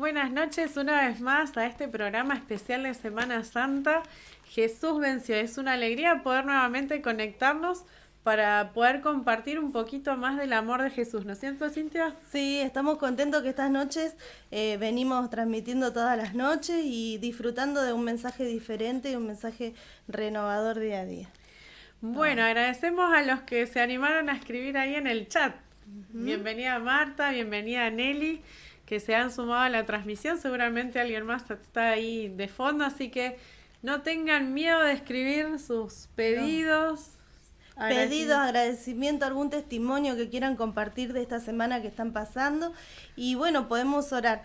Buenas noches una vez más a este programa especial de Semana Santa. Jesús venció. Es una alegría poder nuevamente conectarnos para poder compartir un poquito más del amor de Jesús, ¿no es cierto, Cintia? Sí, estamos contentos que estas noches venimos transmitiendo todas las noches y disfrutando de un mensaje diferente y un mensaje renovador día a día. Bueno, agradecemos a los que se animaron a escribir ahí en el chat. Bienvenida Marta, bienvenida Nelly, que se han sumado a la transmisión. Seguramente alguien más está ahí de fondo, así que no tengan miedo de escribir sus pedidos. Pedidos, agradecimiento, algún testimonio que quieran compartir de esta semana que están pasando. Y bueno, podemos orar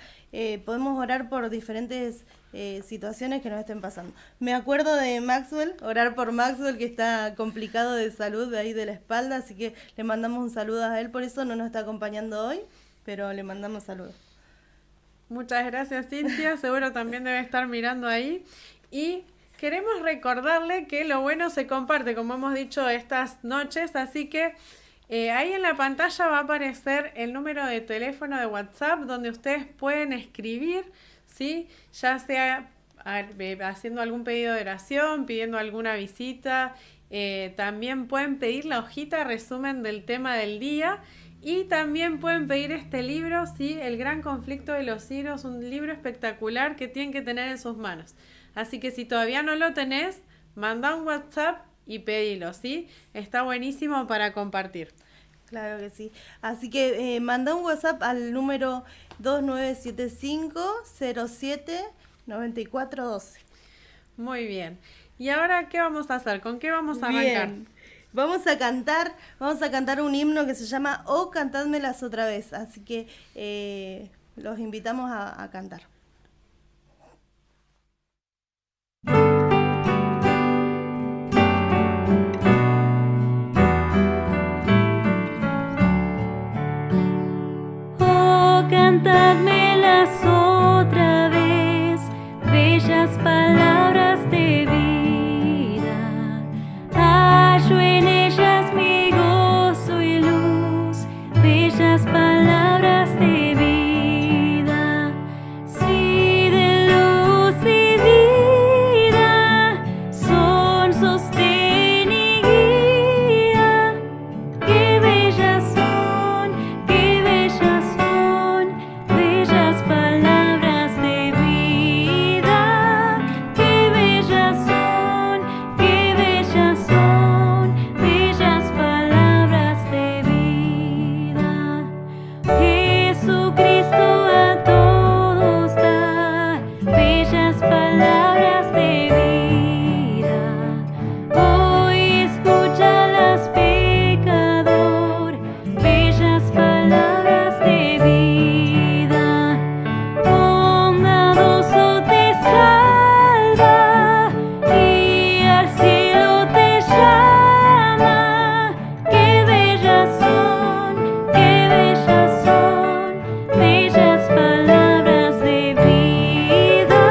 por diferentes situaciones que nos estén pasando. Me acuerdo de Maxwell, orar por Maxwell, que está complicado de salud de ahí de la espalda, así que le mandamos un saludo a él, por eso no nos está acompañando hoy, pero le mandamos saludos. Muchas gracias, Cintia. Seguro también debe estar mirando ahí. Y queremos recordarle que lo bueno se comparte, como hemos dicho estas noches, así que ahí en la pantalla va a aparecer el número de teléfono de WhatsApp donde ustedes pueden escribir, ¿sí? Ya sea haciendo algún pedido de oración, pidiendo alguna visita, también pueden pedir la hojita resumen del tema del día. Y también pueden pedir este libro, ¿sí? El gran conflicto de los siglos, un libro espectacular que tienen que tener en sus manos. Así que si todavía no lo tenés, manda un WhatsApp y pedilo, ¿sí? Está buenísimo para compartir. Claro que sí. Así que manda un WhatsApp al número 2975-07-9412. Muy bien. ¿Y ahora qué vamos a hacer? ¿Con qué vamos a arrancar? Bien. Vamos a cantar un himno que se llama Oh, cantádmelas otra vez. Así que los invitamos a cantar. Oh, cantádmelas otra vez, bellas palabras de vida. Hallo en ellas mi gozo y luz, bellas palabras de vida. Sí, de luz y vida, son sostén y guía. Qué bellas son, qué bellas son, bellas palabras de vida. Qué bellas son, qué bellas son, bellas palabras de vida. Jesucristo a todos da bellas palabras de vida. Hoy escúchalas, pecador, bellas palabras de vida. Bondadoso te salva y al cielo te llama. Qué bellas son, qué bellas son, bellas palabras de vida.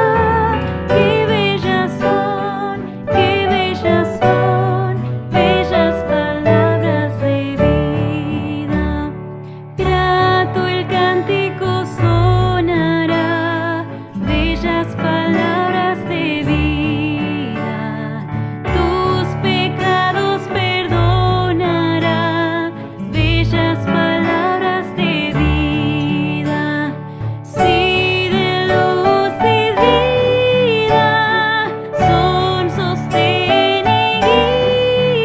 Qué bellas son, qué bellas son, bellas palabras de vida. Grato el cántico sonará, bellas palabras de vida. Tus pecados perdonará, bellas palabras de vida. Sí, de luz y vida, son sostén y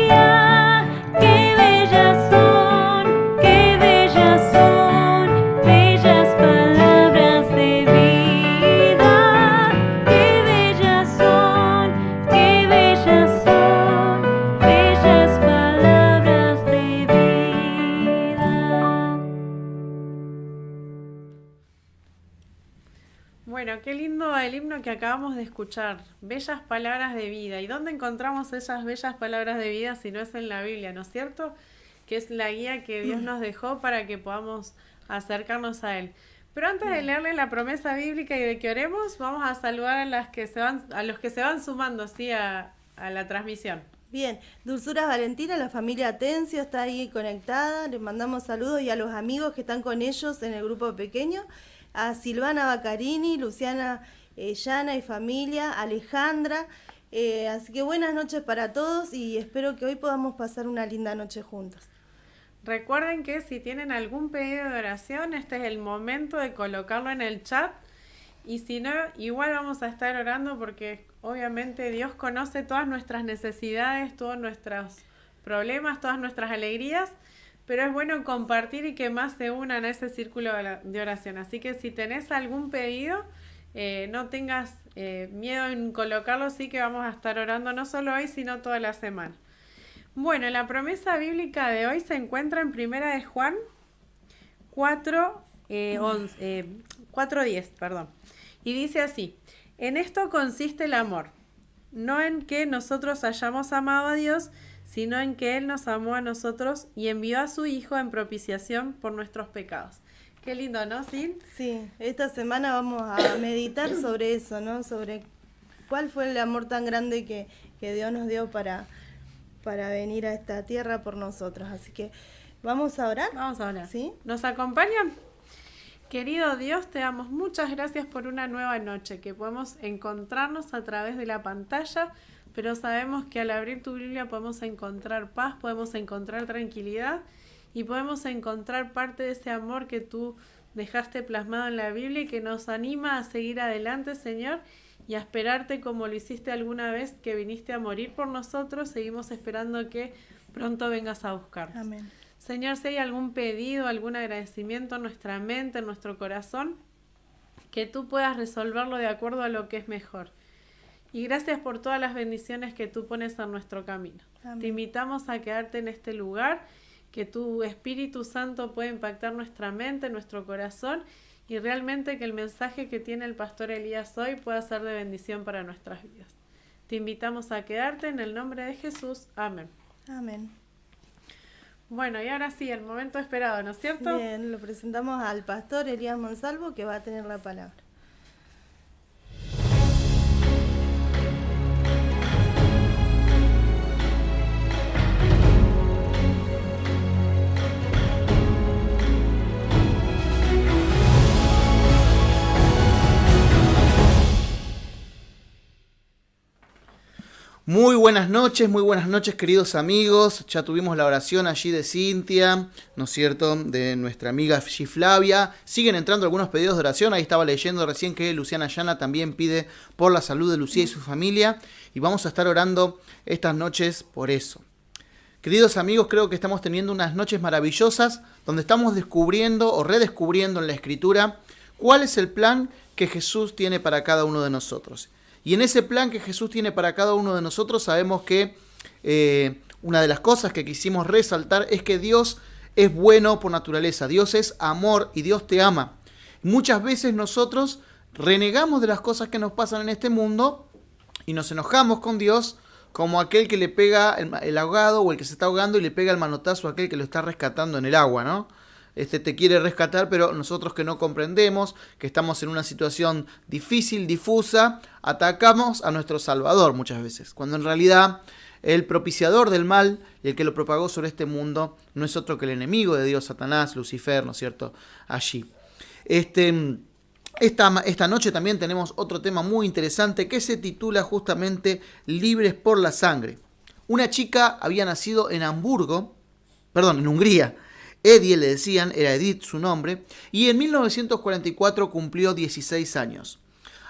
guía. Qué bellas son, qué bellas son, bellas palabras de vida. Qué bellas son, qué bellas son, bellas palabras de vida. Bueno, qué lindo el himno que acabamos de escuchar. Bellas palabras de vida. ¿Y dónde encontramos esas bellas palabras de vida si no es en la Biblia, ¿no es cierto? Que es la guía que Dios nos dejó para que podamos acercarnos a Él. Pero antes de leerle la promesa bíblica y de que oremos, vamos a saludar a los que se van sumando así a la transmisión. Bien, Dulzura Valentina, la familia Atencio está ahí conectada, les mandamos saludos y a los amigos que están con ellos en el grupo pequeño. a Silvana Baccarini, Luciana Llana y familia, Alejandra. Así que buenas noches para todos y espero que hoy podamos pasar una linda noche juntos. Recuerden que si tienen algún pedido de oración, este es el momento de colocarlo en el chat. Y si no, igual vamos a estar orando porque obviamente Dios conoce todas nuestras necesidades, todos nuestros problemas, todas nuestras alegrías. Pero es bueno compartir y que más se unan a ese círculo de oración. Así que si tenés algún pedido, no tengas miedo en colocarlo, sí que vamos a estar orando no solo hoy, sino toda la semana. Bueno, la promesa bíblica de hoy se encuentra en 1 de Juan 4:10, perdón. Y dice así: en esto consiste el amor, no en que nosotros hayamos amado a Dios, sino en que Él nos amó a nosotros y envió a su Hijo en propiciación por nuestros pecados. Qué lindo, ¿no, Sil? Sí, esta semana vamos a meditar sobre eso, ¿no? Sobre cuál fue el amor tan grande que Dios nos dio para venir a esta tierra por nosotros. Así que, ¿vamos a orar? Vamos a orar. ¿Sí? ¿Nos acompañan? Querido Dios, te damos muchas gracias por una nueva noche, que podemos encontrarnos a través de la pantalla, pero sabemos que al abrir tu Biblia podemos encontrar paz, podemos encontrar tranquilidad y podemos encontrar parte de ese amor que tú dejaste plasmado en la Biblia y que nos anima a seguir adelante, Señor, y a esperarte como lo hiciste alguna vez que viniste a morir por nosotros. Seguimos esperando que pronto vengas a buscarnos. Amén. Señor, si hay algún pedido, algún agradecimiento en nuestra mente, en nuestro corazón, que tú puedas resolverlo de acuerdo a lo que es mejor. Y gracias por todas las bendiciones que tú pones en nuestro camino. Amén. Te invitamos a quedarte en este lugar, que tu Espíritu Santo pueda impactar nuestra mente, nuestro corazón, y realmente que el mensaje que tiene el pastor Elías hoy pueda ser de bendición para nuestras vidas. Te invitamos a quedarte en el nombre de Jesús. Amén. Amén. Bueno, y ahora sí, el momento esperado, ¿no es cierto? Bien, lo presentamos al pastor Elías Monsalvo, que va a tener la palabra. Muy buenas noches queridos amigos. Ya tuvimos la oración allí de Cintia, ¿no es cierto?, de nuestra amiga allí Flavia. Siguen entrando algunos pedidos de oración. Ahí estaba leyendo recién que Luciana Llana también pide por la salud de Lucía y su familia. Y vamos a estar orando estas noches por eso. Queridos amigos, creo que estamos teniendo unas noches maravillosas donde estamos descubriendo o redescubriendo en la Escritura cuál es el plan que Jesús tiene para cada uno de nosotros. Y en ese plan que Jesús tiene para cada uno de nosotros sabemos que una de las cosas que quisimos resaltar es que Dios es bueno por naturaleza. Dios es amor y Dios te ama. Muchas veces nosotros renegamos de las cosas que nos pasan en este mundo y nos enojamos con Dios como aquel que le pega el ahogado o el que se está ahogando y le pega el manotazo a aquel que lo está rescatando en el agua, ¿no? Te quiere rescatar, pero nosotros que no comprendemos, que estamos en una situación difícil, difusa, atacamos a nuestro Salvador muchas veces, cuando en realidad el propiciador del mal y el que lo propagó sobre este mundo no es otro que el enemigo de Dios, Satanás, Lucifer, ¿no es cierto?, allí. Esta noche también tenemos otro tema muy interesante que se titula justamente Libres por la Sangre. Una chica había nacido en Hungría. Edie le decían, era Edith su nombre, y en 1944 cumplió 16 años.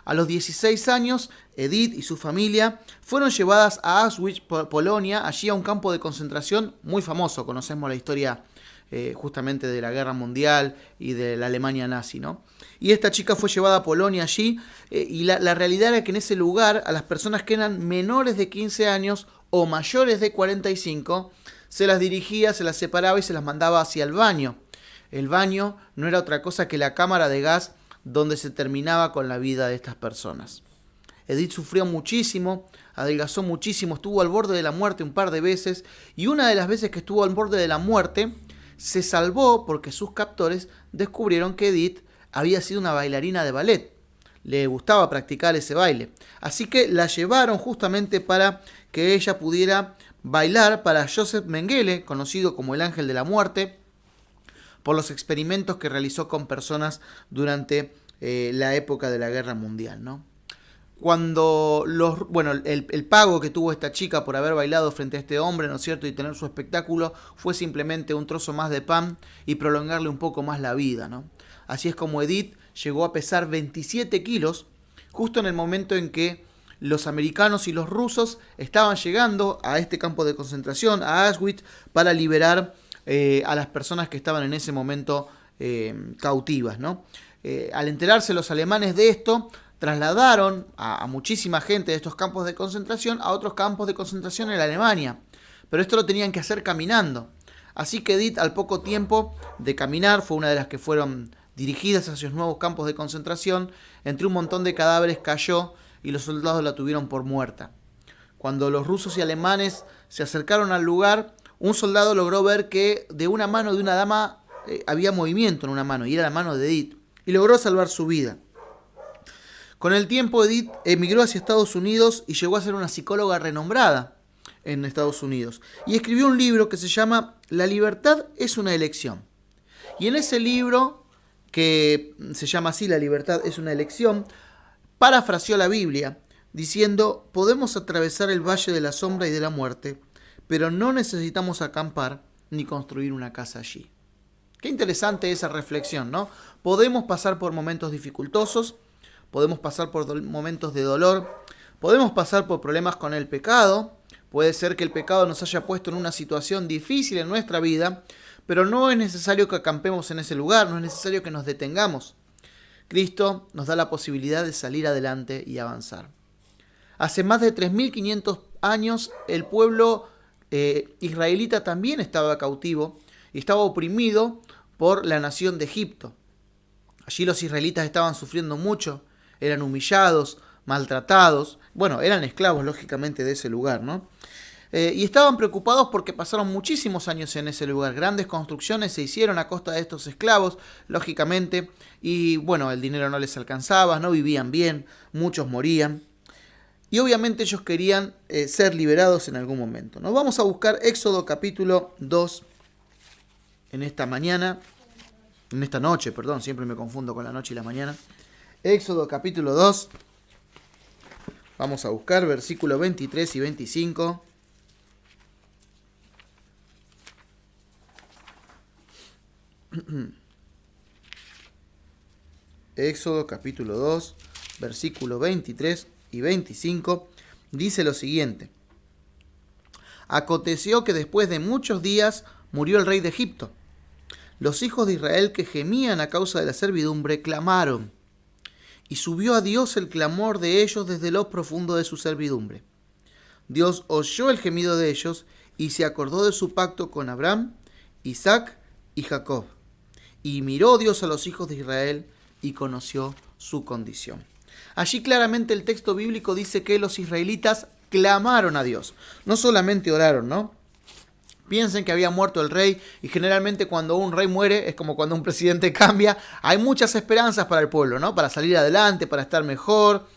A los 16 años, Edith y su familia fueron llevadas a Auschwitz, Polonia, allí a un campo de concentración muy famoso. Conocemos la historia justamente de la Guerra Mundial y de la Alemania nazi, ¿no? Y esta chica fue llevada a Polonia allí, y la realidad era que en ese lugar a las personas que eran menores de 15 años o mayores de 45 se las dirigía, se las separaba y se las mandaba hacia el baño. El baño no era otra cosa que la cámara de gas donde se terminaba con la vida de estas personas. Edith sufrió muchísimo, adelgazó muchísimo, estuvo al borde de la muerte un par de veces, y una de las veces que estuvo al borde de la muerte se salvó porque sus captores descubrieron que Edith había sido una bailarina de ballet. Le gustaba practicar ese baile. Así que la llevaron justamente para que ella pudiera bailar para Joseph Mengele, conocido como el Ángel de la Muerte, por los experimentos que realizó con personas durante la época de la Guerra Mundial, ¿no? Cuando el pago que tuvo esta chica por haber bailado frente a este hombre, ¿no es cierto?, y tener su espectáculo, fue simplemente un trozo más de pan y prolongarle un poco más la vida, ¿no? Así es como Edith llegó a pesar 27 kilos, justo en el momento en que los americanos y los rusos estaban llegando a este campo de concentración, a Auschwitz, para liberar a las personas que estaban en ese momento cautivas, ¿no? Al enterarse los alemanes de esto, trasladaron a muchísima gente de estos campos de concentración a otros campos de concentración en Alemania. Pero esto lo tenían que hacer caminando. Así que Edith, al poco tiempo de caminar, fue una de las que fueron dirigidas hacia los nuevos campos de concentración. Entre un montón de cadáveres cayó y los soldados la tuvieron por muerta. Cuando los rusos y alemanes se acercaron al lugar, un soldado logró ver que de una mano de una dama había movimiento en una mano, y era la mano de Edith, y logró salvar su vida. Con el tiempo, Edith emigró hacia Estados Unidos y llegó a ser una psicóloga renombrada en Estados Unidos. Y escribió un libro que se llama La libertad es una elección. Y en ese libro, que se llama así, La libertad es una elección, parafraseó la Biblia, diciendo: podemos atravesar el valle de la sombra y de la muerte, pero no necesitamos acampar ni construir una casa allí. Qué interesante esa reflexión, ¿no? Podemos pasar por momentos dificultosos, podemos pasar por momentos de dolor, podemos pasar por problemas con el pecado. Puede ser que el pecado nos haya puesto en una situación difícil en nuestra vida, pero no es necesario que acampemos en ese lugar, no es necesario que nos detengamos. Cristo nos da la posibilidad de salir adelante y avanzar. Hace más de 3.500 años el pueblo israelita también estaba cautivo y estaba oprimido por la nación de Egipto. Allí los israelitas estaban sufriendo mucho, eran humillados, maltratados, eran esclavos lógicamente de ese lugar, ¿no? Y estaban preocupados porque pasaron muchísimos años en ese lugar. Grandes construcciones se hicieron a costa de estos esclavos, lógicamente, y el dinero no les alcanzaba, no vivían bien, muchos morían. Y obviamente ellos querían ser liberados en algún momento. Nos vamos a buscar Éxodo capítulo 2 en esta noche, siempre me confundo con la noche y la mañana. Éxodo capítulo 2, vamos a buscar versículos 23 y 25. Éxodo capítulo 2, versículos 23 y 25, dice lo siguiente: aconteció que después de muchos días murió el rey de Egipto. Los hijos de Israel, que gemían a causa de la servidumbre, clamaron, y subió a Dios el clamor de ellos desde lo profundo de su servidumbre. Dios oyó el gemido de ellos y se acordó de su pacto con Abraham, Isaac y Jacob. Y miró Dios a los hijos de Israel y conoció su condición. Allí claramente el texto bíblico dice que los israelitas clamaron a Dios. No solamente oraron, ¿no? Piensen que había muerto el rey, y generalmente cuando un rey muere es como cuando un presidente cambia. Hay muchas esperanzas para el pueblo, ¿no? Para salir adelante, para estar mejor,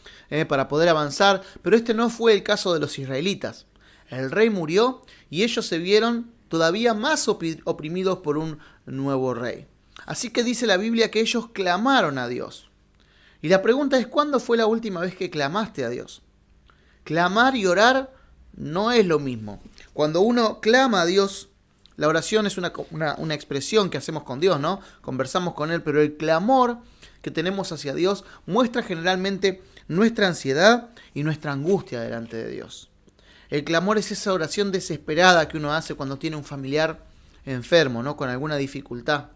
para poder avanzar. Pero este no fue el caso de los israelitas. El rey murió y ellos se vieron todavía más oprimidos por un nuevo rey. Así que dice la Biblia que ellos clamaron a Dios. Y la pregunta es: ¿cuándo fue la última vez que clamaste a Dios? Clamar y orar no es lo mismo. Cuando uno clama a Dios, la oración es una expresión que hacemos con Dios, ¿no? Conversamos con Él, pero el clamor que tenemos hacia Dios muestra generalmente nuestra ansiedad y nuestra angustia delante de Dios. El clamor es esa oración desesperada que uno hace cuando tiene un familiar enfermo, ¿no? Con alguna dificultad.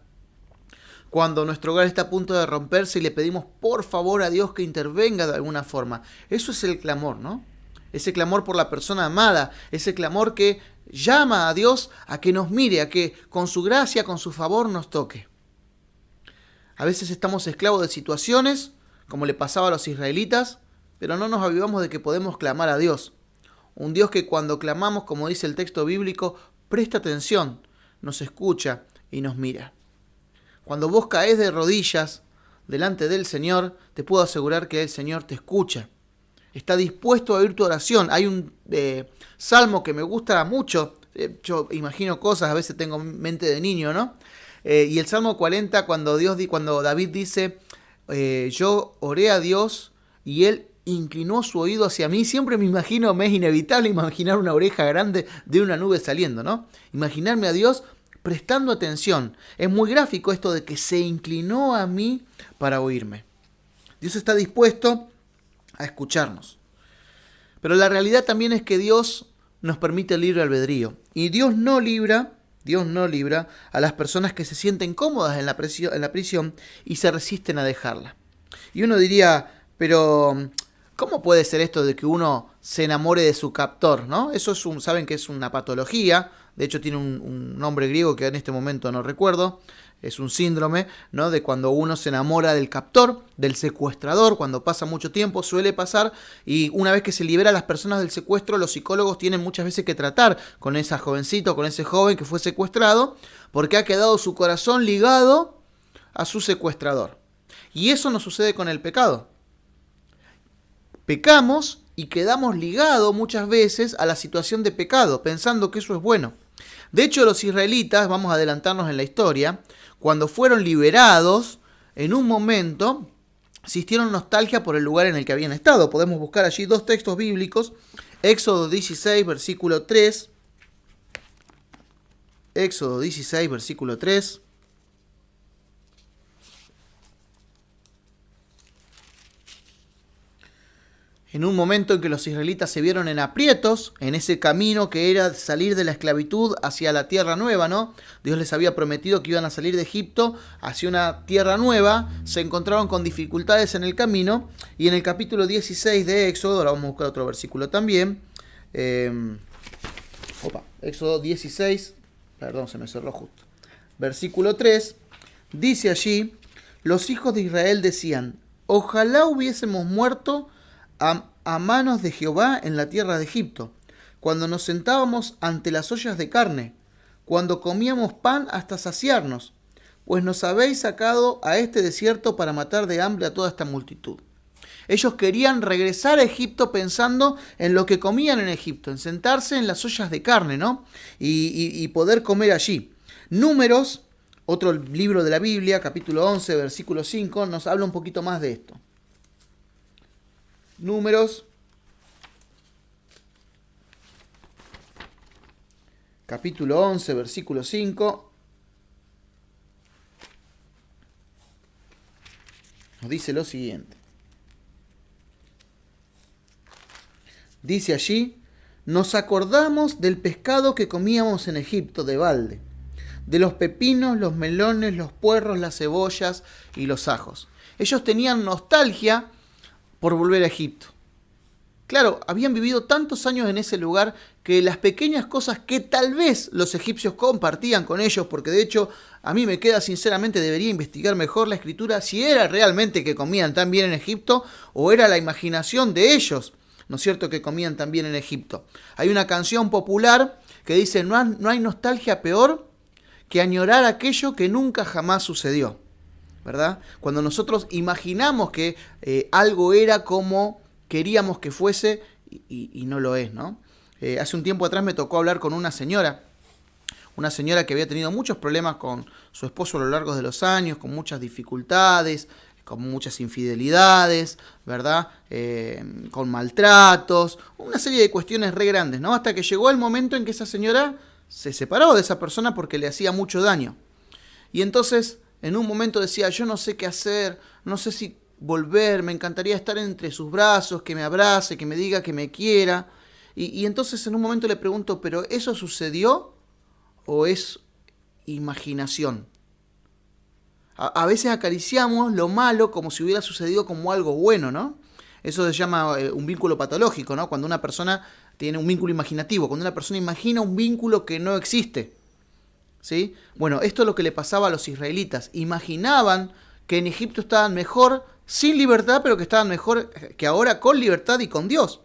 Cuando nuestro hogar está a punto de romperse y le pedimos por favor a Dios que intervenga de alguna forma. Eso es el clamor, ¿no? Ese clamor por la persona amada, ese clamor que llama a Dios a que nos mire, a que con su gracia, con su favor nos toque. A veces estamos esclavos de situaciones, como le pasaba a los israelitas, pero no nos avivamos de que podemos clamar a Dios. Un Dios que cuando clamamos, como dice el texto bíblico, presta atención, nos escucha y nos mira. Cuando vos caes de rodillas delante del Señor, te puedo asegurar que el Señor te escucha. Está dispuesto a oír tu oración. Hay un salmo que me gusta mucho. Yo imagino cosas, a veces tengo mente de niño, ¿no? Y el Salmo 40, cuando David dice, yo oré a Dios y Él inclinó su oído hacia mí, siempre me es inevitable imaginar una oreja grande de una nube saliendo, ¿no? Imaginarme a Dios prestando atención. Es muy gráfico esto de que se inclinó a mí para oírme. Dios está dispuesto a escucharnos. Pero la realidad también es que Dios nos permite el libre albedrío. Y Dios no libra a las personas que se sienten cómodas en la prisión y se resisten a dejarla. Y uno diría, pero ¿cómo puede ser esto de que uno se enamore de su captor, ¿no? Eso saben que es una patología. De hecho tiene un nombre griego que en este momento no recuerdo. Es un síndrome, ¿no? De cuando uno se enamora del captor, del secuestrador, cuando pasa mucho tiempo, suele pasar, y una vez que se libera a las personas del secuestro, los psicólogos tienen muchas veces que tratar con esa jovencita, con ese joven que fue secuestrado, porque ha quedado su corazón ligado a su secuestrador. Y eso nos sucede con el pecado. Pecamos y quedamos ligados muchas veces a la situación de pecado, pensando que eso es bueno. De hecho, los israelitas, vamos a adelantarnos en la historia, cuando fueron liberados, en un momento sintieron nostalgia por el lugar en el que habían estado. Podemos buscar allí dos textos bíblicos, Éxodo 16, versículo 3. Éxodo 16, versículo 3. En un momento en que los israelitas se vieron en aprietos, en ese camino que era salir de la esclavitud hacia la tierra nueva, ¿no? Dios les había prometido que iban a salir de Egipto hacia una tierra nueva, se encontraron con dificultades en el camino, y en el capítulo 16 de Éxodo, ahora vamos a buscar otro versículo también, Éxodo 16, perdón, se me cerró justo, versículo 3, dice allí, los hijos de Israel decían, ojalá hubiésemos muerto a manos de Jehová en la tierra de Egipto, cuando nos sentábamos ante las ollas de carne, cuando comíamos pan hasta saciarnos, pues nos habéis sacado a este desierto para matar de hambre a toda esta multitud. Ellos querían regresar a Egipto pensando en lo que comían en Egipto, en sentarse en las ollas de carne, ¿no? Y poder comer allí. Números, otro libro de la Biblia, capítulo 11, versículo 5, nos habla un poquito más de esto. Números, capítulo 11, versículo 5, nos dice lo siguiente. Dice allí, nos acordamos del pescado que comíamos en Egipto de balde, de los pepinos, los melones, los puerros, las cebollas y los ajos. Ellos tenían nostalgia por volver a Egipto. Claro, habían vivido tantos años en ese lugar que las pequeñas cosas que tal vez los egipcios compartían con ellos, porque de hecho a mí me queda sinceramente, debería investigar mejor la escritura, si era realmente que comían tan bien en Egipto o era la imaginación de ellos, ¿no es cierto?, que comían tan bien en Egipto. Hay una canción popular que dice, no hay nostalgia peor que añorar aquello que nunca jamás sucedió. ¿Verdad? Cuando nosotros imaginamos que algo era como queríamos que fuese y no lo es, ¿no? Hace un tiempo atrás me tocó hablar con una señora que había tenido muchos problemas con su esposo a lo largo de los años, con muchas dificultades, con muchas infidelidades, ¿verdad? Con maltratos, una serie de cuestiones re grandes, ¿no? Hasta que llegó el momento en que esa señora se separó de esa persona porque le hacía mucho daño. Y entonces, en un momento decía, yo no sé qué hacer, no sé si volver, me encantaría estar entre sus brazos, que me abrace, que me diga que me quiera. Y entonces en un momento le pregunto, ¿pero eso sucedió o es imaginación? A veces acariciamos lo malo como si hubiera sucedido como algo bueno, ¿no? Eso se llama un vínculo patológico, ¿no? Cuando una persona tiene un vínculo imaginativo, cuando una persona imagina un vínculo que no existe. ¿Sí? Bueno, esto es lo que le pasaba a los israelitas. Imaginaban que en Egipto estaban mejor sin libertad, pero que estaban mejor que ahora con libertad y con Dios.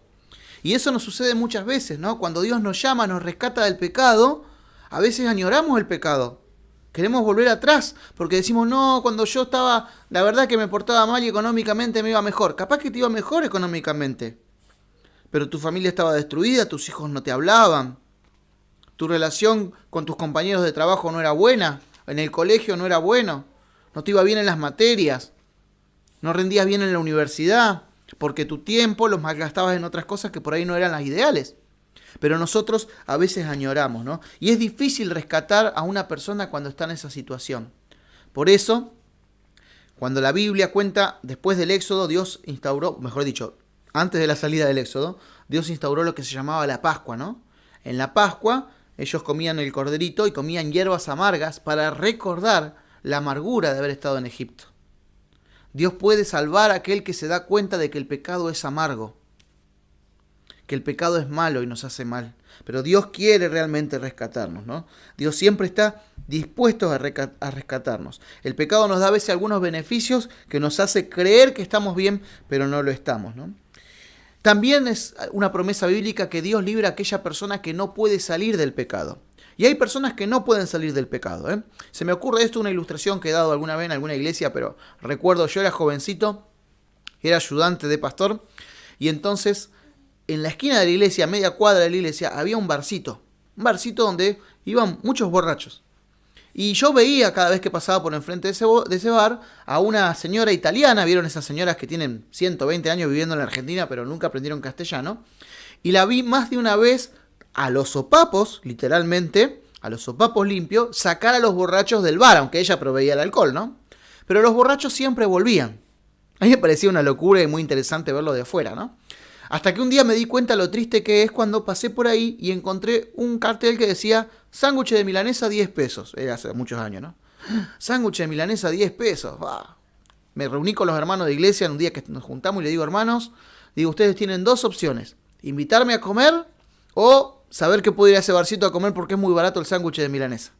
Y eso nos sucede muchas veces, ¿no? Cuando Dios nos llama, nos rescata del pecado, a veces añoramos el pecado. Queremos volver atrás, porque decimos, no, cuando yo estaba, la verdad que me portaba mal y económicamente me iba mejor. Capaz que te iba mejor económicamente, pero tu familia estaba destruida, tus hijos no te hablaban. Tu relación con tus compañeros de trabajo no era buena, En el colegio no era bueno, no te iba bien en las materias, no rendías bien en la universidad, porque tu tiempo los malgastabas en otras cosas que por ahí no eran las ideales. Pero nosotros a veces añoramos, ¿no? Y es difícil rescatar a una persona cuando está en esa situación. Por eso, cuando la Biblia cuenta, después del Éxodo, Dios instauró, mejor dicho, antes de la salida del Éxodo, Dios instauró lo que se llamaba la Pascua, ¿no? En la Pascua, ellos comían el corderito y comían hierbas amargas para recordar la amargura de haber estado en Egipto. Dios puede salvar a aquel que se da cuenta de que el pecado es amargo, que el pecado es malo y nos hace mal. Pero Dios quiere realmente rescatarnos, ¿no? Dios siempre está dispuesto a rescatarnos. El pecado nos da a veces algunos beneficios que nos hace creer que estamos bien, pero no lo estamos, ¿no? También es una promesa bíblica que Dios libra a aquella persona que no puede salir del pecado. Y hay personas que no pueden salir del pecado, ¿eh? Se me ocurre esto, una ilustración que he dado alguna vez en alguna iglesia, pero recuerdo, yo era jovencito, era ayudante de pastor, y entonces en la esquina de la iglesia, a media cuadra de la iglesia, había un barcito donde iban muchos borrachos. Y yo veía cada vez que pasaba por enfrente de ese bar a una señora italiana, vieron esas señoras que tienen 120 años viviendo en la Argentina, pero nunca aprendieron castellano, y la vi más de una vez a los sopapos, literalmente, a los sopapos limpios, sacar a los borrachos del bar, aunque ella proveía el alcohol, ¿no? Pero los borrachos siempre volvían. A mí me parecía una locura y muy interesante verlo de afuera, ¿no? Hasta que un día me di cuenta lo triste que es cuando pasé por ahí y encontré un cartel que decía sándwich de milanesa 10 pesos. Era hace muchos años, ¿no? Sándwich de milanesa 10 pesos. Bah. Me reuní con los hermanos de iglesia en un día que nos juntamos y le digo, hermanos, ustedes tienen dos opciones. Invitarme a comer o saber que puedo ir a ese barcito a comer porque es muy barato el sándwich de milanesa.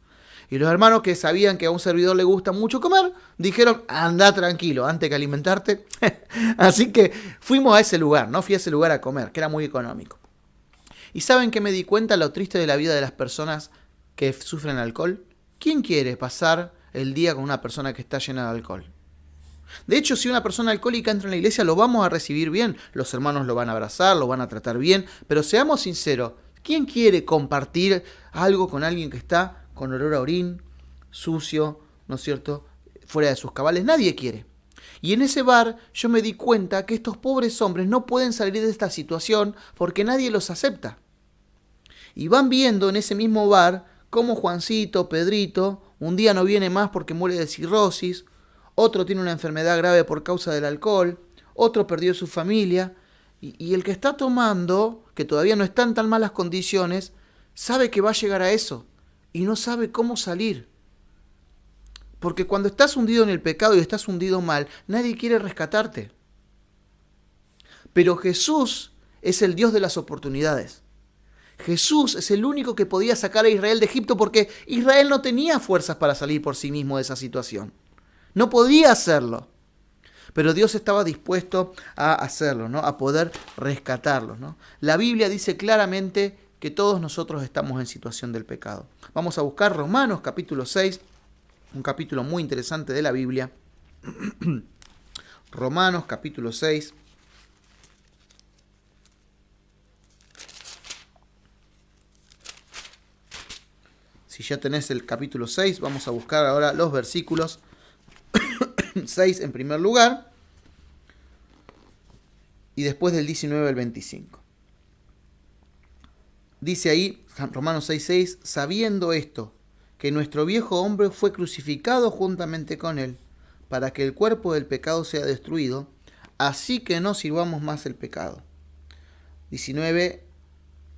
Y los hermanos que sabían que a un servidor le gusta mucho comer, dijeron, anda tranquilo, antes que alimentarte. Así que fuimos a ese lugar, ¿no? Fui a ese lugar a comer, que era muy económico. ¿Y saben qué me di cuenta lo triste de la vida de las personas que sufren alcohol? ¿Quién quiere pasar el día con una persona que está llena de alcohol? De hecho, si una persona alcohólica entra en la iglesia, lo vamos a recibir bien. Los hermanos lo van a abrazar, lo van a tratar bien. Pero seamos sinceros, ¿quién quiere compartir algo con alguien que está con olor a orín, sucio, ¿no es cierto?, fuera de sus cabales? Nadie quiere. Y en ese bar yo me di cuenta que estos pobres hombres no pueden salir de esta situación porque nadie los acepta. Y van viendo en ese mismo bar cómo Juancito, Pedrito, un día no viene más porque muere de cirrosis, otro tiene una enfermedad grave por causa del alcohol, otro perdió su familia, y el que está tomando, que todavía no está en tan malas condiciones, sabe que va a llegar a eso. Y no sabe cómo salir. Porque cuando estás hundido en el pecado y estás hundido mal, nadie quiere rescatarte. Pero Jesús es el Dios de las oportunidades. Jesús es el único que podía sacar a Israel de Egipto porque Israel no tenía fuerzas para salir por sí mismo de esa situación. No podía hacerlo. Pero Dios estaba dispuesto a hacerlo, ¿no? A poder rescatarlos, ¿no? La Biblia dice claramente que todos nosotros estamos en situación del pecado. Vamos a buscar Romanos capítulo 6, un capítulo muy interesante de la Biblia. Romanos capítulo 6. Si ya tenés el capítulo 6, vamos a buscar ahora los versículos 6 en primer lugar y después del 19 al 25. Dice ahí, Romanos 6:6, sabiendo esto, que nuestro viejo hombre fue crucificado juntamente con él, para que el cuerpo del pecado sea destruido, así que no sirvamos más el pecado. 19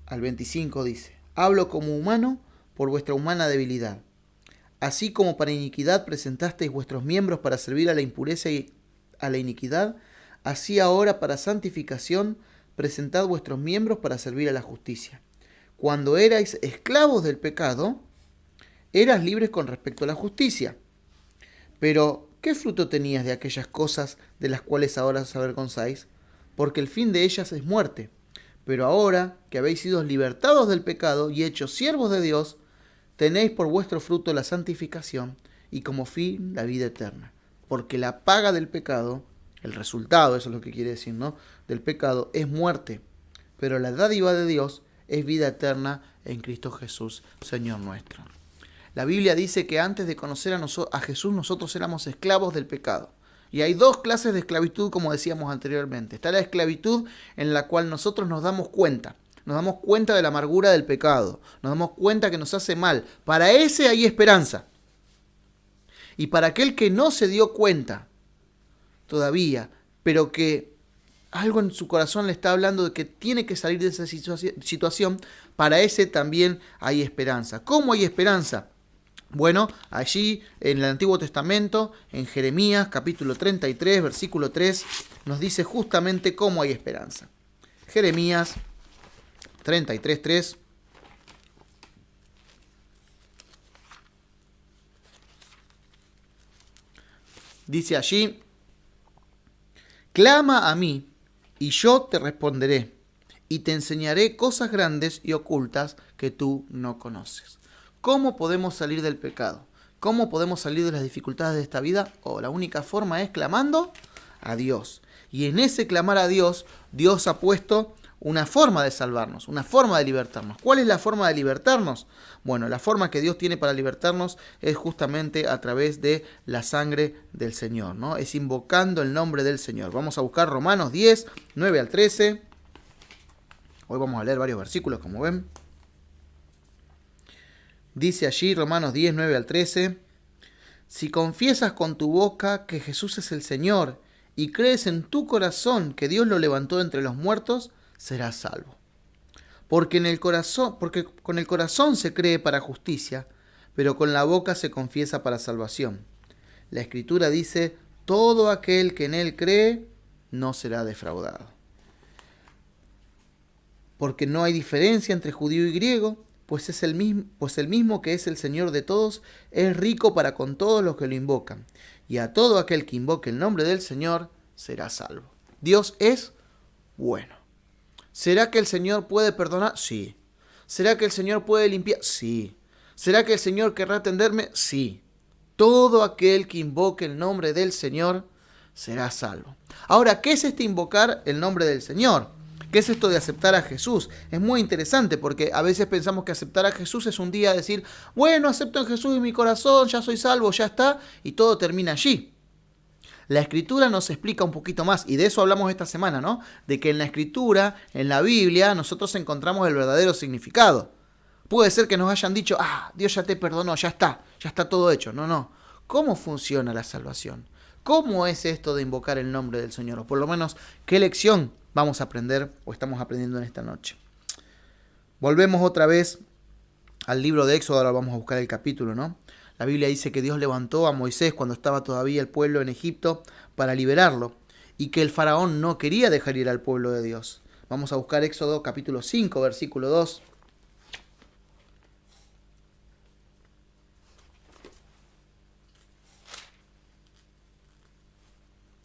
al 25 dice, hablo como humano por vuestra humana debilidad. Así como para iniquidad presentasteis vuestros miembros para servir a la impureza y a la iniquidad, así ahora para santificación presentad vuestros miembros para servir a la justicia. Cuando erais esclavos del pecado, eras libres con respecto a la justicia. Pero, ¿qué fruto tenías de aquellas cosas de las cuales ahora os avergonzáis? Porque el fin de ellas es muerte. Pero ahora que habéis sido libertados del pecado y hechos siervos de Dios, tenéis por vuestro fruto la santificación y como fin la vida eterna. Porque la paga del pecado, el resultado, eso es lo que quiere decir, ¿no?, del pecado, es muerte. Pero la dádiva de Dios es vida eterna en Cristo Jesús, Señor nuestro. La Biblia dice que antes de conocer a Jesús nosotros éramos esclavos del pecado. Y hay dos clases de esclavitud, como decíamos anteriormente. Está la esclavitud en la cual nosotros nos damos cuenta de la amargura del pecado, nos damos cuenta que nos hace mal. Para ese hay esperanza. Y para aquel que no se dio cuenta todavía, pero que algo en su corazón le está hablando de que tiene que salir de esa situación, para ese también hay esperanza. ¿Cómo hay esperanza? Bueno, allí en el Antiguo Testamento, en Jeremías capítulo 33, versículo 3, nos dice justamente cómo hay esperanza. Jeremías 33, 3. Dice allí: clama a mí, y yo te responderé, y te enseñaré cosas grandes y ocultas que tú no conoces. ¿Cómo podemos salir del pecado? ¿Cómo podemos salir de las dificultades de esta vida? La única forma es clamando a Dios. Y en ese clamar a Dios, Dios ha puesto una forma de salvarnos, una forma de libertarnos. ¿Cuál es la forma de libertarnos? Bueno, la forma que Dios tiene para libertarnos es justamente a través de la sangre del Señor, ¿no? Es invocando el nombre del Señor. Vamos a buscar Romanos 10, 9 al 13. Hoy vamos a leer varios versículos, como ven. Dice allí Romanos 10, 9 al 13: si confiesas con tu boca que Jesús es el Señor y crees en tu corazón que Dios lo levantó entre los muertos, serás salvo. Porque con el corazón se cree para justicia, pero con la boca se confiesa para salvación. La Escritura dice: todo aquel que en él cree no será defraudado. Porque no hay diferencia entre judío y griego, pues el mismo que es el Señor de todos es rico para con todos los que lo invocan. Y a todo aquel que invoque el nombre del Señor será salvo. Dios es bueno. ¿Será que el Señor puede perdonar? Sí. ¿Será que el Señor puede limpiar? Sí. ¿Será que el Señor querrá atenderme? Sí. Todo aquel que invoque el nombre del Señor será salvo. Ahora, ¿qué es este invocar el nombre del Señor? ¿Qué es esto de aceptar a Jesús? Es muy interesante porque a veces pensamos que aceptar a Jesús es un día decir: bueno, acepto a Jesús en mi corazón, ya soy salvo, ya está, y todo termina allí. La Escritura nos explica un poquito más, y de eso hablamos esta semana, ¿no? De que en la Escritura, en la Biblia, nosotros encontramos el verdadero significado. Puede ser que nos hayan dicho: Dios ya te perdonó, ya está todo hecho. No. ¿Cómo funciona la salvación? ¿Cómo es esto de invocar el nombre del Señor? O por lo menos, ¿qué lección vamos a aprender o estamos aprendiendo en esta noche? Volvemos otra vez al libro de Éxodo, ahora vamos a buscar el capítulo, ¿no? La Biblia dice que Dios levantó a Moisés cuando estaba todavía el pueblo en Egipto para liberarlo y que el faraón no quería dejar ir al pueblo de Dios. Vamos a buscar Éxodo capítulo 5, versículo 2.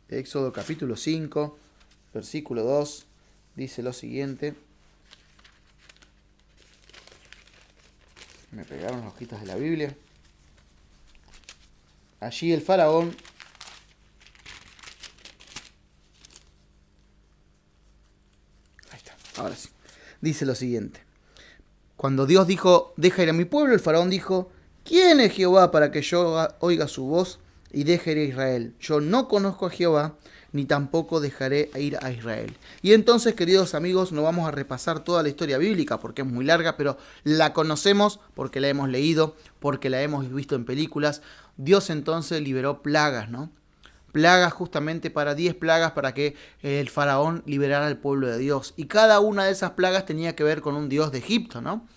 Éxodo capítulo 5, versículo 2, dice lo siguiente. Me pegaron las hojitas de la Biblia. Allí el faraón ahí está, ahora sí. Dice lo siguiente. Cuando Dios dijo: deja ir a mi pueblo, el faraón dijo: ¿quién es Jehová para que yo oiga su voz y deje ir a Israel? Yo no conozco a Jehová, ni tampoco dejaré ir a Israel. Y entonces, queridos amigos, no vamos a repasar toda la historia bíblica porque es muy larga, pero la conocemos porque la hemos leído, porque la hemos visto en películas. Dios entonces liberó plagas, ¿no? Plagas justamente 10 plagas para que el faraón liberara al pueblo de Dios. Y cada una de esas plagas tenía que ver con un dios de Egipto, ¿no?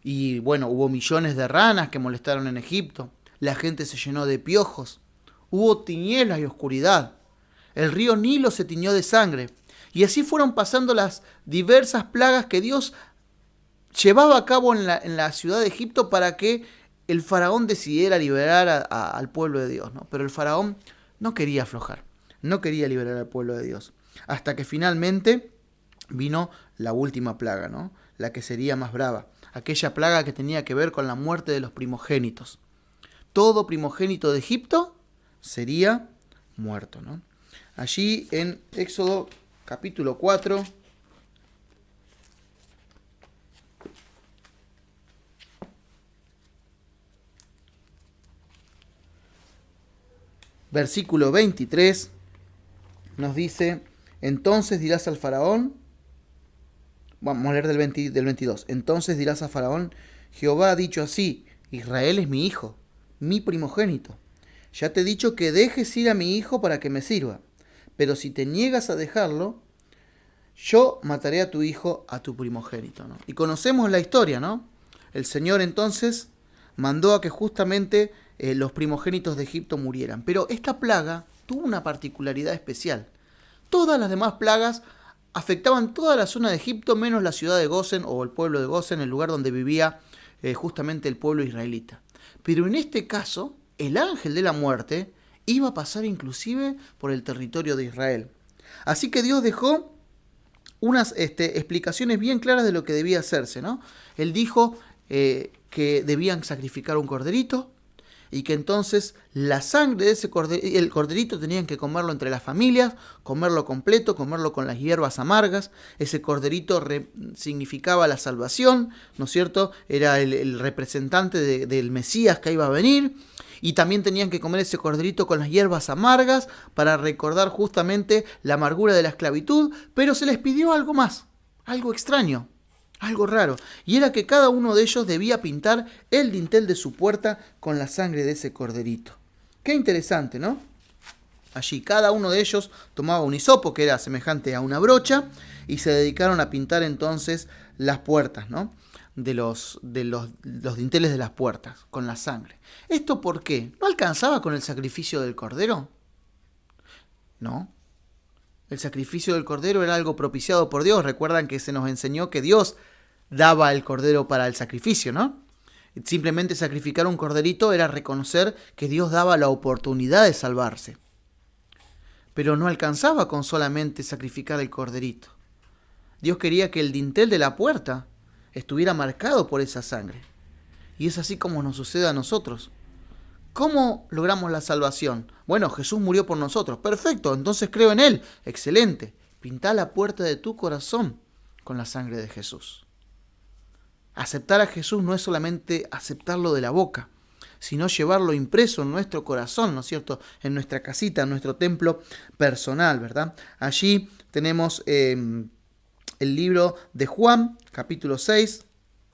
Y bueno, hubo millones de ranas que molestaron en Egipto. La gente se llenó de piojos. Hubo tinieblas y oscuridad. El río Nilo se tiñó de sangre. Y así fueron pasando las diversas plagas que Dios llevaba a cabo en la ciudad de Egipto para que el faraón decidiera liberar al pueblo de Dios, ¿no? Pero el faraón no quería aflojar, no quería liberar al pueblo de Dios. Hasta que finalmente vino la última plaga, ¿no? La que sería más brava. Aquella plaga que tenía que ver con la muerte de los primogénitos. Todo primogénito de Egipto sería muerto, ¿no? Allí en Éxodo capítulo 4, versículo 23, nos dice, entonces dirás al faraón, vamos a leer del 22, entonces dirás a faraón, Jehová ha dicho así, Israel es mi hijo, mi primogénito. Ya te he dicho que dejes ir a mi hijo para que me sirva, pero si te niegas a dejarlo, yo mataré a tu hijo, a tu primogénito, ¿no? Y conocemos la historia, ¿no? El Señor entonces mandó a que justamente los primogénitos de Egipto murieran. Pero esta plaga tuvo una particularidad especial. Todas las demás plagas afectaban toda la zona de Egipto, menos la ciudad de Gosén o el pueblo de Gosén, el lugar donde vivía justamente el pueblo israelita. Pero en este caso, el ángel de la muerte iba a pasar inclusive por el territorio de Israel. Así que Dios dejó unas explicaciones bien claras de lo que debía hacerse, ¿no? Él dijo que debían sacrificar un corderito y que entonces la sangre de ese el corderito tenían que comerlo entre las familias, comerlo completo, comerlo con las hierbas amargas. Ese corderito significaba la salvación, ¿no es cierto? Era el representante del Mesías que iba a venir. Y también tenían que comer ese corderito con las hierbas amargas para recordar justamente la amargura de la esclavitud, pero se les pidió algo más, algo extraño, algo raro, y era que cada uno de ellos debía pintar el dintel de su puerta con la sangre de ese corderito. Qué interesante, ¿no? Allí cada uno de ellos tomaba un hisopo que era semejante a una brocha y se dedicaron a pintar entonces las puertas, ¿no? de los dinteles de las puertas con la sangre. ¿Esto por qué? ¿No alcanzaba con el sacrificio del cordero? No. El sacrificio del cordero era algo propiciado por Dios. Recuerdan que se nos enseñó que Dios daba el cordero para el sacrificio, ¿no? Simplemente sacrificar un corderito era reconocer que Dios daba la oportunidad de salvarse. Pero no alcanzaba con solamente sacrificar el corderito. Dios quería que el dintel de la puerta estuviera marcado por esa sangre. Y es así como nos sucede a nosotros. ¿Cómo logramos la salvación? Bueno, Jesús murió por nosotros. Perfecto, entonces creo en Él. Excelente. Pintá la puerta de tu corazón con la sangre de Jesús. Aceptar a Jesús no es solamente aceptarlo de la boca, sino llevarlo impreso en nuestro corazón, ¿no es cierto? En nuestra casita, en nuestro templo personal, ¿verdad? Allí tenemos el libro de Juan, capítulo 6,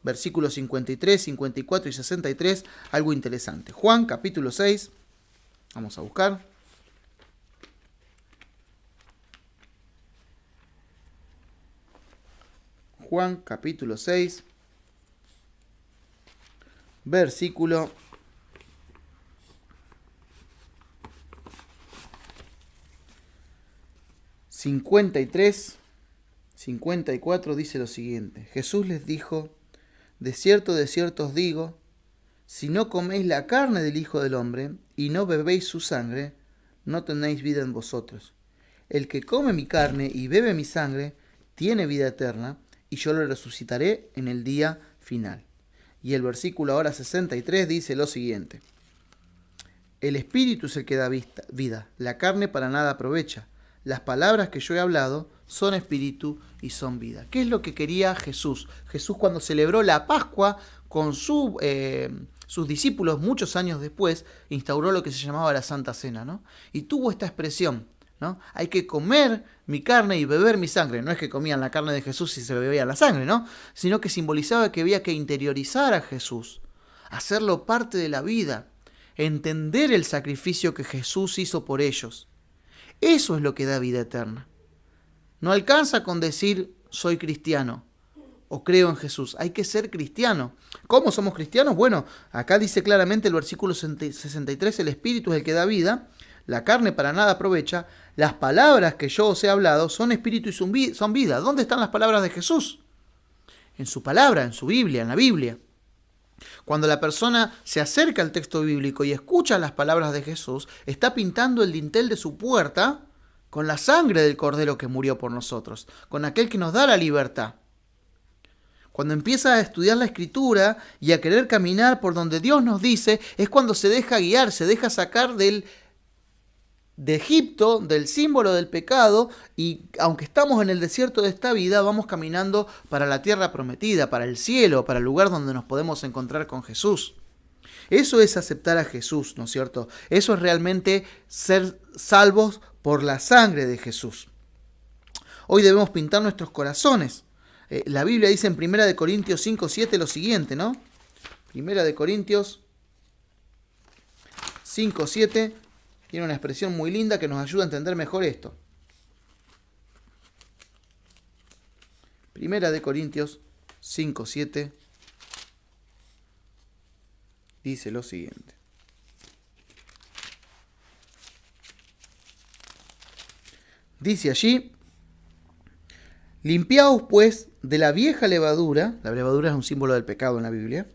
versículos 53, 54 y 63, algo interesante. Juan, capítulo 6, vamos a buscar. Juan, capítulo 6, versículo 53, 54 dice lo siguiente. Jesús les dijo, de cierto os digo, si no coméis la carne del Hijo del Hombre y no bebéis su sangre, no tenéis vida en vosotros. El que come mi carne y bebe mi sangre, tiene vida eterna, y yo lo resucitaré en el día final. Y el versículo ahora 63 dice lo siguiente. El Espíritu es el que da vida, la carne para nada aprovecha. Las palabras que yo he hablado son espíritu y son vida. ¿Qué es lo que quería Jesús? Jesús cuando celebró la Pascua con sus discípulos muchos años después, instauró lo que se llamaba la Santa Cena, ¿no? Y tuvo esta expresión, ¿no? Hay que comer mi carne y beber mi sangre. No es que comían la carne de Jesús y se bebían la sangre, ¿no? Sino que simbolizaba que había que interiorizar a Jesús, hacerlo parte de la vida, entender el sacrificio que Jesús hizo por ellos. Eso es lo que da vida eterna. No alcanza con decir soy cristiano o creo en Jesús. Hay que ser cristiano. ¿Cómo somos cristianos? Bueno, acá dice claramente el versículo 63, el Espíritu es el que da vida, la carne para nada aprovecha, las palabras que yo os he hablado son espíritu y son vida. ¿Dónde están las palabras de Jesús? En su palabra, en su Biblia, en la Biblia. Cuando la persona se acerca al texto bíblico y escucha las palabras de Jesús, está pintando el dintel de su puerta con la sangre del Cordero que murió por nosotros, con aquel que nos da la libertad. Cuando empieza a estudiar la Escritura y a querer caminar por donde Dios nos dice, es cuando se deja guiar, se deja sacar de Egipto, del símbolo del pecado, y aunque estamos en el desierto de esta vida, vamos caminando para la tierra prometida, para el cielo, para el lugar donde nos podemos encontrar con Jesús. Eso es aceptar a Jesús, ¿no es cierto? Eso es realmente ser salvos por la sangre de Jesús. Hoy debemos pintar nuestros corazones. La Biblia dice en 1 Corintios 5:7 lo siguiente, ¿no? 1 Corintios 5:7 tiene una expresión muy linda que nos ayuda a entender mejor esto. 1 Corintios 5:7 dice lo siguiente. Dice allí: limpiaos pues de la vieja levadura, la levadura es un símbolo del pecado en la Biblia,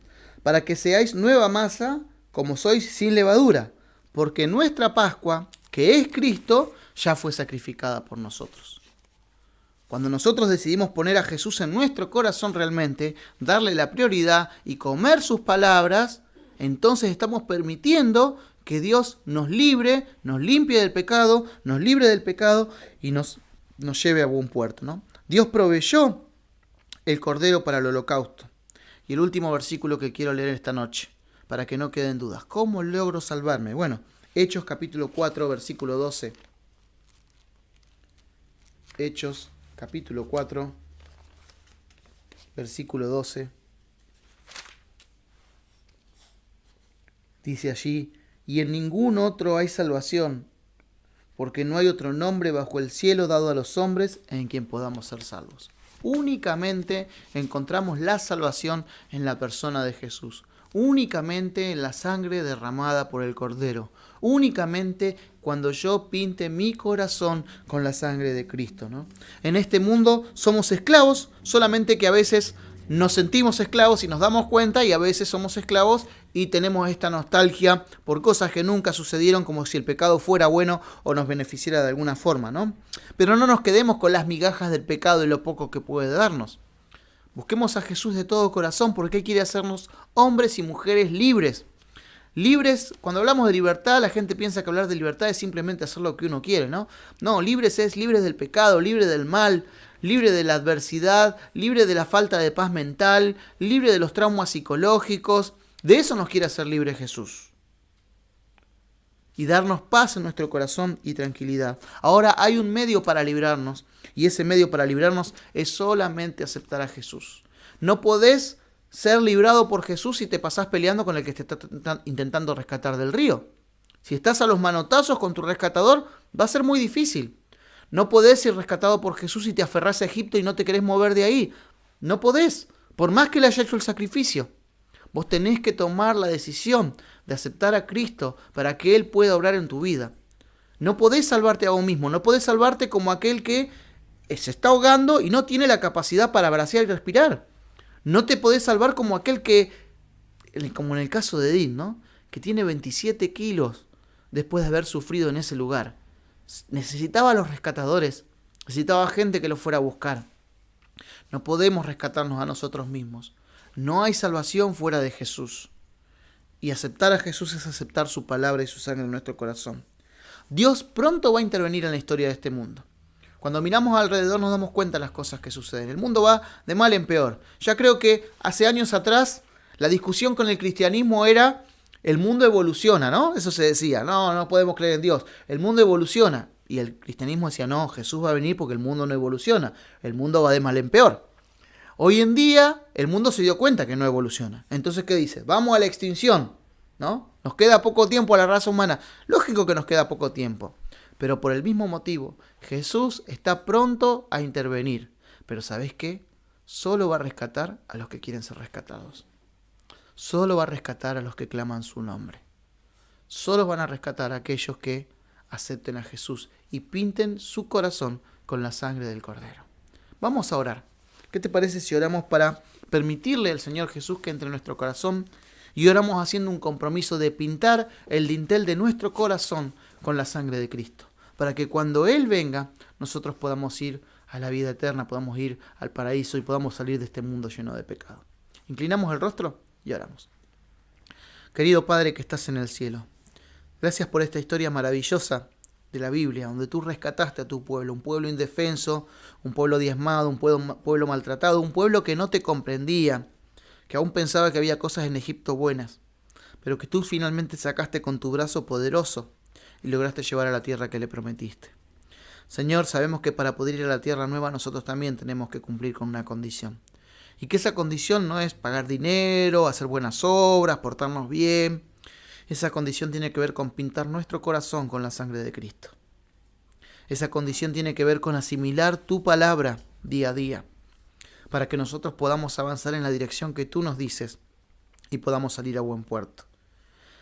para que seáis nueva masa, como sois sin levadura, porque nuestra Pascua, que es Cristo, ya fue sacrificada por nosotros. Cuando nosotros decidimos poner a Jesús en nuestro corazón realmente, darle la prioridad y comer sus palabras, entonces estamos permitiendo que Dios nos libre, nos limpie del pecado, nos libre del pecado y nos lleve a buen puerto, ¿no? Dios proveyó el cordero para el holocausto. Y el último versículo que quiero leer esta noche, para que no queden dudas. ¿Cómo logro salvarme? Bueno, Hechos capítulo 4, versículo 12. Hechos capítulo 4, versículo 12. Dice allí: y en ningún otro hay salvación, porque no hay otro nombre bajo el cielo dado a los hombres en quien podamos ser salvos. Únicamente encontramos la salvación en la persona de Jesús. Únicamente en la sangre derramada por el Cordero. Únicamente cuando yo pinte mi corazón con la sangre de Cristo, ¿no? En este mundo somos esclavos, solamente que a veces nos sentimos esclavos y nos damos cuenta, y a veces somos esclavos y tenemos esta nostalgia por cosas que nunca sucedieron, como si el pecado fuera bueno o nos beneficiara de alguna forma, ¿no? Pero no nos quedemos con las migajas del pecado y lo poco que puede darnos. Busquemos a Jesús de todo corazón, porque Él quiere hacernos hombres y mujeres libres. Libres, cuando hablamos de libertad, la gente piensa que hablar de libertad es simplemente hacer lo que uno quiere, ¿no? No, libres es libres del pecado, libre del mal, libre de la adversidad, libre de la falta de paz mental, libre de los traumas psicológicos. De eso nos quiere hacer libre Jesús. Y darnos paz en nuestro corazón y tranquilidad. Ahora hay un medio para librarnos, y ese medio para librarnos es solamente aceptar a Jesús. No podés ser librado por Jesús si te pasás peleando con el que te está intentando rescatar del río. Si estás a los manotazos con tu rescatador, va a ser muy difícil. No podés ser rescatado por Jesús si te aferrás a Egipto y no te querés mover de ahí. No podés, por más que le haya hecho el sacrificio. Vos tenés que tomar la decisión de aceptar a Cristo para que Él pueda obrar en tu vida. No podés salvarte a vos mismo, no podés salvarte como aquel que se está ahogando y no tiene la capacidad para bracear y respirar. No te podés salvar como aquel que, como en el caso de Edith, ¿no? Que tiene 27 kilos después de haber sufrido en ese lugar. Necesitaba a los rescatadores, necesitaba gente que lo fuera a buscar. No podemos rescatarnos a nosotros mismos. No hay salvación fuera de Jesús. Y aceptar a Jesús es aceptar su palabra y su sangre en nuestro corazón. Dios pronto va a intervenir en la historia de este mundo. Cuando miramos alrededor nos damos cuenta de las cosas que suceden. El mundo va de mal en peor. Ya creo que hace años atrás la discusión con el cristianismo era: el mundo evoluciona, ¿no? Eso se decía, no podemos creer en Dios. El mundo evoluciona. Y el cristianismo decía: no, Jesús va a venir porque el mundo no evoluciona. El mundo va de mal en peor. Hoy en día el mundo se dio cuenta que no evoluciona. Entonces, ¿qué dice? Vamos a la extinción, ¿no? Nos queda poco tiempo a la raza humana. Lógico que nos queda poco tiempo. Pero por el mismo motivo, Jesús está pronto a intervenir. Pero ¿sabés qué? Solo va a rescatar a los que quieren ser rescatados. Solo va a rescatar a los que claman su nombre. Solo van a rescatar a aquellos que acepten a Jesús y pinten su corazón con la sangre del Cordero. Vamos a orar. ¿Qué te parece si oramos para permitirle al Señor Jesús que entre en nuestro corazón? Y oramos haciendo un compromiso de pintar el dintel de nuestro corazón con la sangre de Cristo, para que cuando Él venga, nosotros podamos ir a la vida eterna, podamos ir al paraíso y podamos salir de este mundo lleno de pecado. Inclinamos el rostro y oramos. Querido Padre que estás en el cielo, gracias por esta historia maravillosa de la Biblia, donde tú rescataste a tu pueblo, un pueblo indefenso, un pueblo diezmado, un pueblo maltratado, un pueblo que no te comprendía, que aún pensaba que había cosas en Egipto buenas. pero que tú finalmente sacaste con tu brazo poderoso y lograste llevar a la tierra que le prometiste. Señor, sabemos que para poder ir a la tierra nueva nosotros también tenemos que cumplir con una condición. Y que esa condición no es pagar dinero, hacer buenas obras, portarnos bien. Esa condición tiene que ver con pintar nuestro corazón con la sangre de Cristo. Esa condición tiene que ver con asimilar tu palabra día a día, para que nosotros podamos avanzar en la dirección que tú nos dices y podamos salir a buen puerto.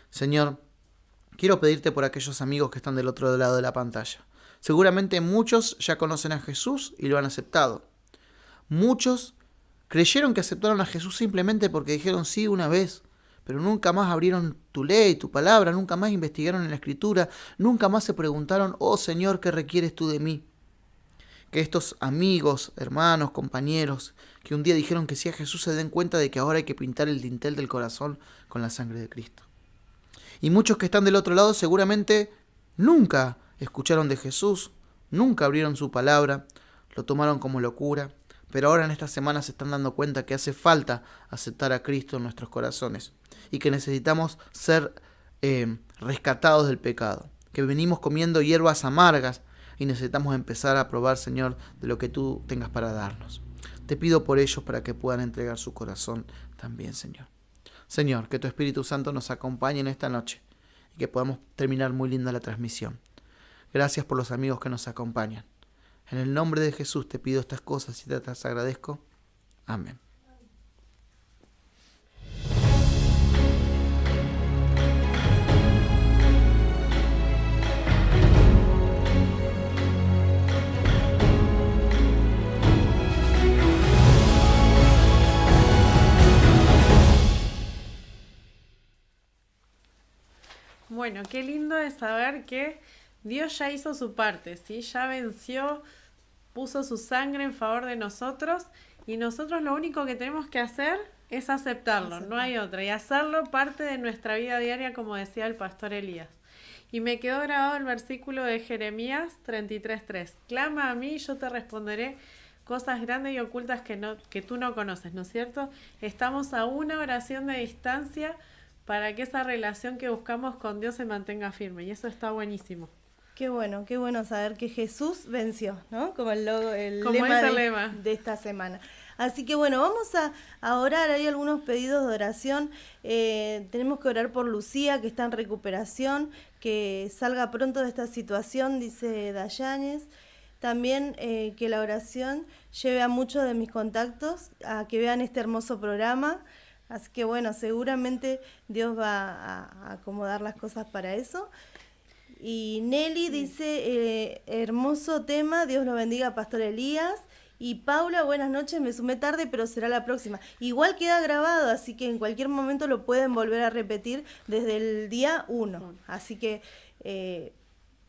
Señor, quiero pedirte por aquellos amigos que están del otro lado de la pantalla. Seguramente muchos ya conocen a Jesús y lo han aceptado. Muchos creyeron que aceptaron a Jesús simplemente porque dijeron sí una vez, pero nunca más abrieron tu ley, tu palabra, nunca más investigaron en la Escritura, nunca más se preguntaron, oh Señor, ¿qué requieres tú de mí? Que estos amigos, hermanos, compañeros, que un día dijeron que sí a Jesús, se den cuenta de que ahora hay que pintar el dintel del corazón con la sangre de Cristo. Y muchos que están del otro lado seguramente nunca escucharon de Jesús, nunca abrieron su palabra, lo tomaron como locura, pero ahora en estas semanas se están dando cuenta que hace falta aceptar a Cristo en nuestros corazones y que necesitamos ser rescatados del pecado, que venimos comiendo hierbas amargas y necesitamos empezar a probar, Señor, de lo que tú tengas para darnos. Te pido por ellos para que puedan entregar su corazón también, Señor. Señor, que tu Espíritu Santo nos acompañe en esta noche y que podamos terminar muy linda la transmisión. Gracias por los amigos que nos acompañan. En el nombre de Jesús te pido estas cosas y te las agradezco. Amén. Bueno, qué lindo es saber que Dios ya hizo su parte, ¿sí? Ya venció, puso su sangre en favor de nosotros y nosotros lo único que tenemos que hacer es aceptarlo, no hay otra, y hacerlo parte de nuestra vida diaria, como decía el pastor Elías. Y me quedó grabado el versículo de Jeremías 33:3. Clama a mí y yo te responderé cosas grandes y ocultas que tú no conoces, ¿no es cierto? Estamos a una oración de distancia para que esa relación que buscamos con Dios se mantenga firme, y eso está buenísimo. Qué bueno saber que Jesús venció, ¿no? Como el Como lema, es el lema de esta semana. Así que bueno, vamos a orar. Hay algunos pedidos de oración. Tenemos que orar por Lucía, que está en recuperación, que salga pronto de esta situación, dice Dayanes. También que la oración lleve a muchos de mis contactos a que vean este hermoso programa. Así que bueno, seguramente Dios va a acomodar las cosas para eso. Y Nelly dice, hermoso tema, Dios lo bendiga, Pastor Elías. Y Paula, buenas noches, me sumé tarde, pero será la próxima. Igual queda grabado, así que en cualquier momento lo pueden volver a repetir desde el día 1. Así que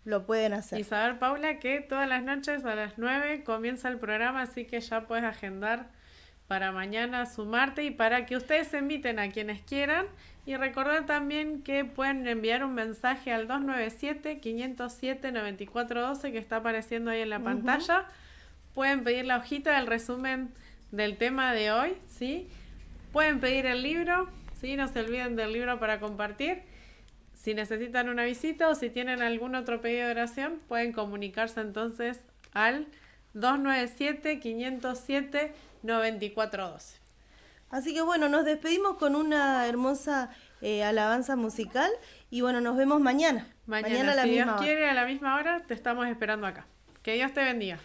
lo pueden hacer. Y saber, Paula, que todas las noches a las 9 comienza el programa, así que ya puedes agendar para mañana sumarte y para que ustedes se inviten a quienes quieran. Y recordar también que pueden enviar un mensaje al 297-507-9412 que está apareciendo ahí en la pantalla. Pueden pedir la hojita del resumen del tema de hoy, ¿sí? Pueden pedir el libro, ¿sí? No se olviden del libro para compartir. Si necesitan una visita o si tienen algún otro pedido de oración, pueden comunicarse entonces al 297-507-9412. Así que bueno, nos despedimos con una hermosa alabanza musical y bueno, nos vemos mañana. Mañana a la si misma Dios hora. quiere, a la misma hora, te estamos esperando acá. Que Dios te bendiga.